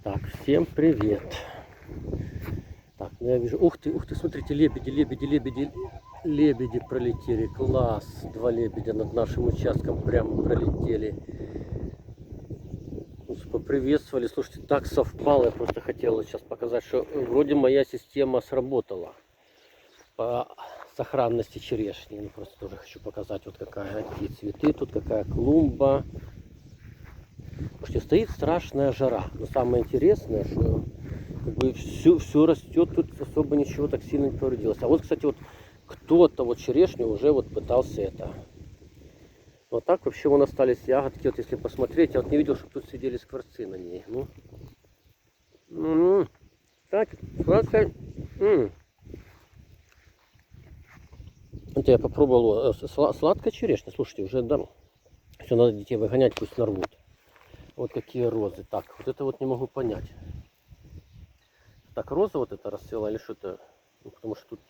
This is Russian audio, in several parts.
Так, всем привет. Так, ну я вижу, ух ты, смотрите, лебеди пролетели. Класс, два лебедя над нашим участком прямо пролетели. Поприветствовали, слушайте, так совпало, я просто хотел сейчас показать, что вроде моя система сработала по сохранности черешни. Ну, просто тоже хочу показать, вот какие цветы, тут какая клумба. Слушайте, стоит страшная жара, но самое интересное, что как бы все растет, тут особо ничего так сильно не повредилось. А вот, кстати, вот кто-то вот черешню уже вот пытался это. Вот так вообще вон остались ягодки, вот если посмотреть, я вот не видел, чтобы тут сидели скворцы на ней. Так, сладкая. Это я попробовал, сладкая черешня, слушайте, уже да. Все, надо детей выгонять, пусть нарвут. Вот какие розы. Так, вот это вот не могу понять. Так, роза вот это расцвела или что-то? Ну, потому что тут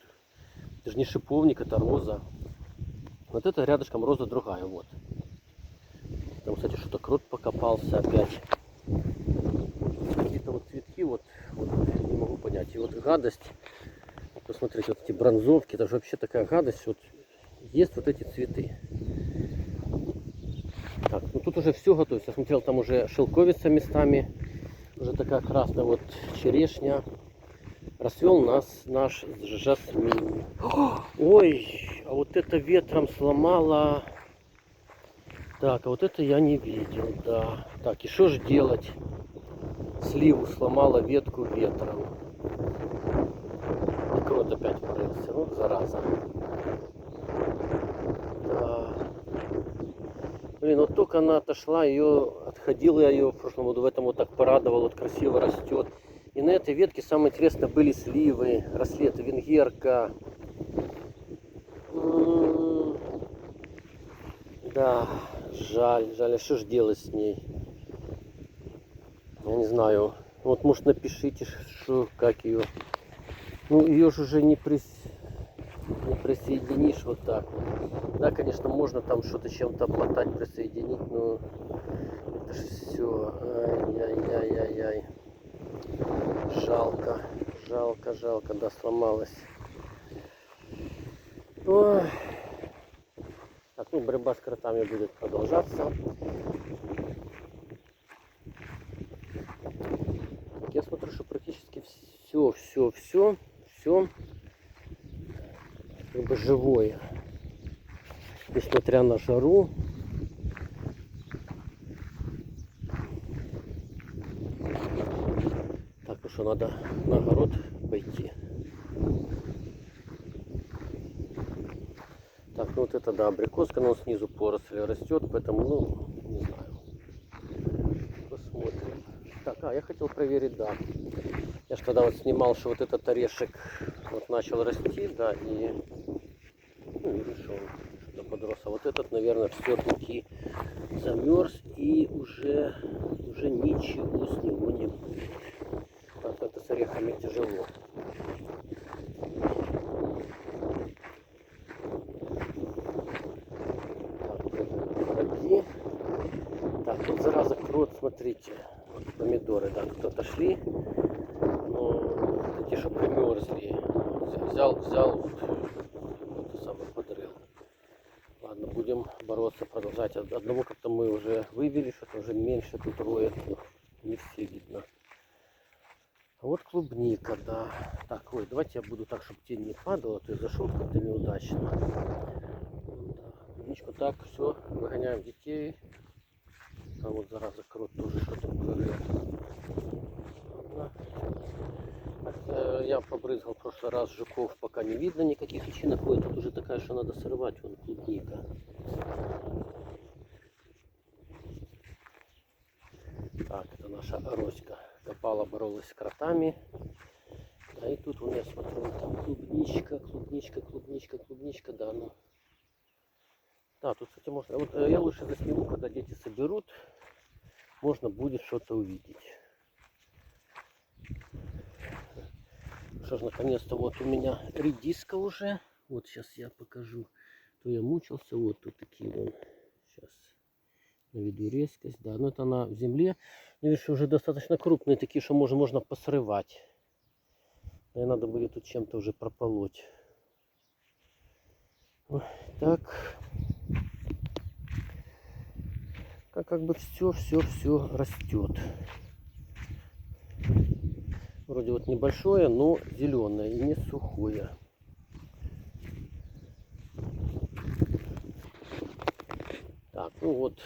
это же не шиповник, это роза. Вот это рядышком роза другая, вот. Там, кстати, что-то крот покопался опять. Какие-то вот цветки, вот не могу понять. И вот гадость, посмотрите, вот эти бронзовки, это же вообще такая гадость. Вот есть вот эти цветы. Так, ну тут уже все готовится. Я смотрел, там уже шелковица местами. Уже такая красная вот черешня. Расцвел наш жасмин. Ой, а вот это ветром сломало. Так, а вот это я не видел, да. Так, и что же делать? Сливу сломала ветку ветром. И крот опять порылся. Вот зараза. Да. Блин, вот только она отошла, отходила я ее в прошлом году, в этом вот так порадовал, вот красиво растет. И на этой ветке, самое интересное, были сливы, росли это венгерка. Да, жаль, а что же делать с ней? Я не знаю. Вот, может, напишите, что, как ее. Ну, ее же уже не присоединишь вот так вот. Да, конечно, можно там что-то чем-то обмотать, присоединить, но это же все. Ай-яй-яй-яй-яй. Жалко, да, сломалась. Ой. Так, ну, борьба с кротами будет продолжаться. Так, я смотрю, что практически все как бы живое. Несмотря на жару. Так, ну что, надо на огород пойти. Так, ну вот это да, абрикоска, но снизу поросль растет, поэтому, ну, не знаю. Посмотрим. Так, я хотел проверить, да. Я же тогда вот снимал, что вот этот орешек вот начал расти, да, и ну, видно, что он что-то подрос. А вот этот, наверное, все-таки замерз и уже ничего с него не будет. Так, это с орехами тяжело. Так, вот зараза крот, смотрите, вот помидоры, да, тут отошли, но те, что примерзли, взял, это самое, подрыл. Ладно, будем бороться, продолжать. Одного как-то мы уже вывели, что-то уже меньше тут роет, не все видно. А вот клубника, да. Так, ой, давайте я буду так, чтобы тень не падала, то я зашел как-то неудачно. Да. Клубничку, так, все, выгоняем детей. А вот зараза крот тоже что-то прорвет. Я побрызгал в прошлый раз жуков, пока не видно никаких личинок. Ой, тут уже такая, что надо срывать, вон клубника. Так, это наша Роська. Копала, боролась с кротами. А и тут у меня, смотрю, там клубничка, да, ну. Да, тут, кстати, можно... Вот я лучше засниму, когда дети соберут. Можно будет что-то увидеть. Что ж, наконец-то вот у меня редиска уже. Вот сейчас я покажу. То я мучился. Вот тут такие вон. Сейчас Наведу резкость, да. Но это она в земле. Но видишь, уже достаточно крупные такие, что можно посрывать. И надо будет тут чем-то уже прополоть. Так. Как бы все растет. Вроде вот небольшое, но зеленое и не сухое. Так, ну вот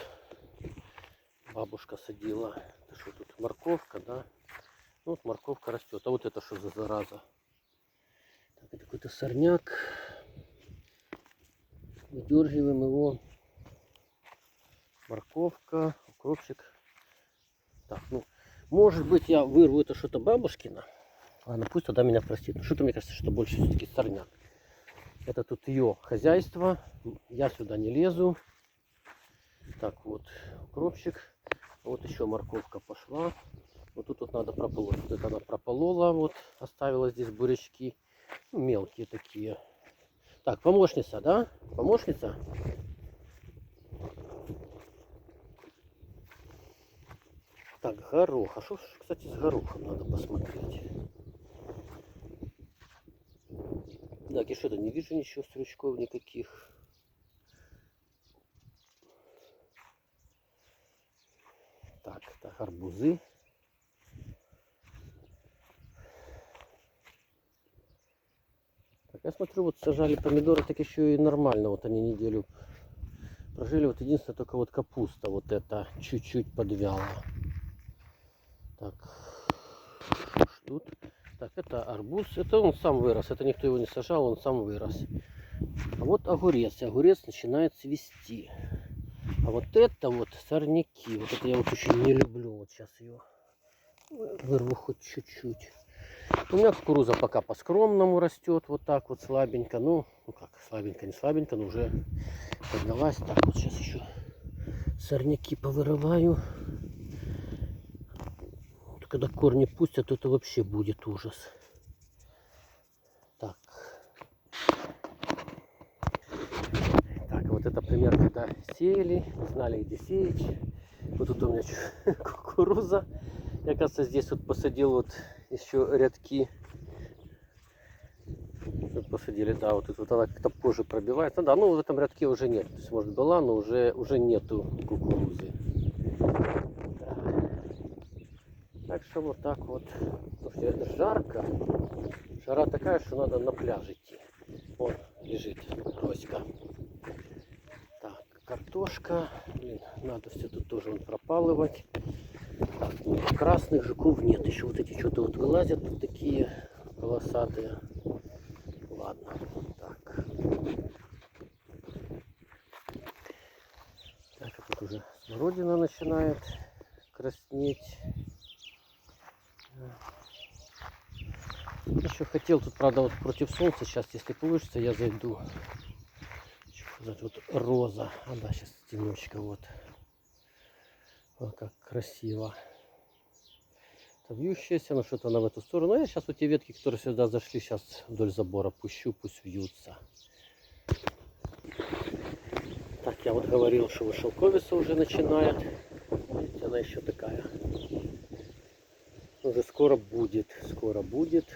бабушка садила. Это что тут, морковка, да? Ну вот морковка растет. А вот это что за зараза? Так, это какой-то сорняк. Выдергиваем его. Морковка, укропчик. Так, ну, может быть, я вырву это что-то бабушкино. Ладно, пусть тогда меня простит. Но что-то мне кажется, что больше все-таки сорняк. Это тут ее хозяйство. Я сюда не лезу. Так, вот укропчик. Вот еще морковка пошла. Вот тут вот надо прополоть. Вот это она прополола. Вот оставила здесь бурячки. Ну, мелкие такие. Так, помощница, да? Помощница? Так, горох. А что, кстати, с горохом надо посмотреть. Так, и что-то не вижу ничего, стручков никаких. Так, это арбузы. Так, я смотрю, вот сажали помидоры, так еще и нормально. Вот они неделю прожили. Вот единственное, только вот капуста вот эта чуть-чуть подвяла. Так, что ж тут? Так, это арбуз. Это он сам вырос. Это никто его не сажал, он сам вырос. А вот огурец. Огурец начинает цвести. А вот это вот сорняки. Вот это я вот очень не люблю. Вот сейчас ее вырву хоть чуть-чуть. У меня кукуруза пока по-скромному растет. Вот так вот слабенько. Ну как, слабенько, не слабенько, но уже поднялась. Так, вот сейчас еще сорняки повырываю. Когда корни пустят, то это вообще будет ужас. Так. Так, вот это пример, когда сеяли, не знали, где сеять. Вот тут у меня кукуруза. Я, кажется, здесь вот посадил вот еще рядки. Тут посадили, да, вот тут вот она как-то позже пробивается. Да, ну в этом рядке уже нет. То есть, может, была, но уже нету кукурузы. Так что вот так вот. Слушайте, жарко. Жара такая, что надо на пляж идти. Вон лежит Роська. Так, картошка. Блин, надо все тут тоже пропалывать. Так, ну, красных жуков нет. Еще вот эти что-то вот вылазят тут такие полосатые. Ладно. Так. Так, а тут уже смородина начинает краснеть. Еще хотел тут, правда, вот против солнца. Сейчас, если получится, я зайду. Вот роза. А да, сейчас тенечка вот. Вот как красиво. Это вьющаяся, но что-то она в эту сторону. Но я сейчас вот те ветки, которые сюда зашли, сейчас вдоль забора пущу, пусть вьются. Так, я вот говорил, что шелковица уже начинает. Видите, она еще такая. Уже скоро будет. Скоро будет.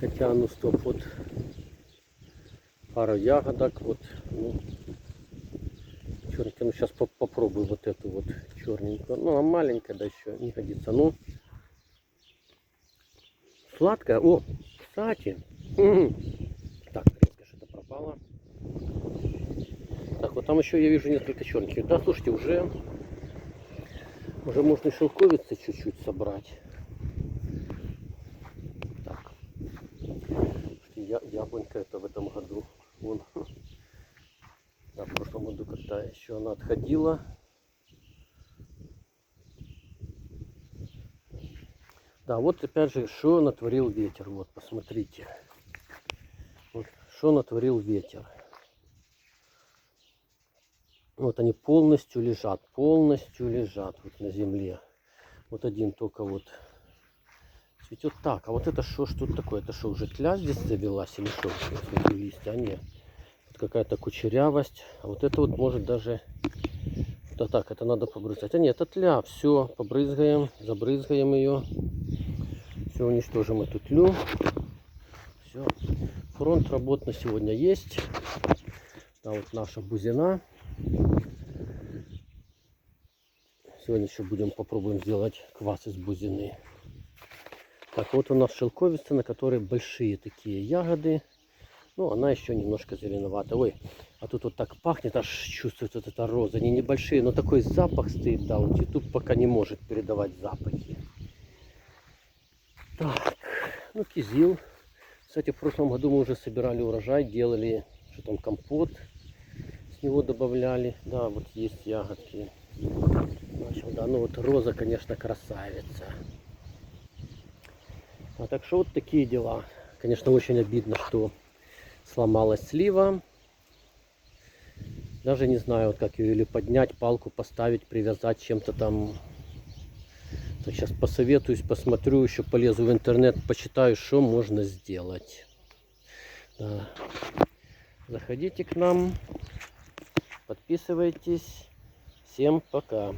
Хотя, ну стоп, вот пару ягодок, вот, ну, черненькая, ну сейчас попробую вот эту вот черненькую, ну, а маленькая, да, еще не годится, ну, сладкая, о, кстати, так, резко что-то пропало, так, вот там еще я вижу несколько черненьких, да, слушайте, уже можно и шелковицы чуть-чуть собрать. Яблонька это в этом году. Вон. Да, в прошлом году когда еще она отходила. Да, вот опять же, что натворил ветер. Вот, посмотрите. Вот, что натворил ветер. Вот они полностью лежат вот на земле. Вот один только вот цветет так. А вот это что ж тут такое? Это что, уже тля здесь завелась или что? Я смотрю, листья, а нет. Какая-то кучерявость. А вот это вот может даже Да так, это надо побрызгать. А нет, это тля. Все, побрызгаем, забрызгаем ее. Все, уничтожим эту тлю. Все. Фронт работ на сегодня есть. Да, вот наша бузина. Сегодня еще попробуем сделать квас из бузины. Так, вот у нас шелковица, на которой большие такие ягоды. Ну, она еще немножко зеленовата. Ой, а тут вот так пахнет, аж чувствуется вот эта роза. Они небольшие, но такой запах стоит, да, вот YouTube пока не может передавать запахи. Так, ну кизил. Кстати, в прошлом году мы уже собирали урожай, делали, что там, компот. С него добавляли. Да, вот есть ягодки. В общем, да, ну вот роза, конечно, красавица. А так что вот такие дела. Конечно, очень обидно, что сломалась слива. Даже не знаю, вот как ее или поднять, палку поставить, привязать чем-то там. Так, сейчас посоветуюсь, посмотрю, еще полезу в интернет, почитаю, что можно сделать. Да. Заходите к нам, подписывайтесь. Всем пока.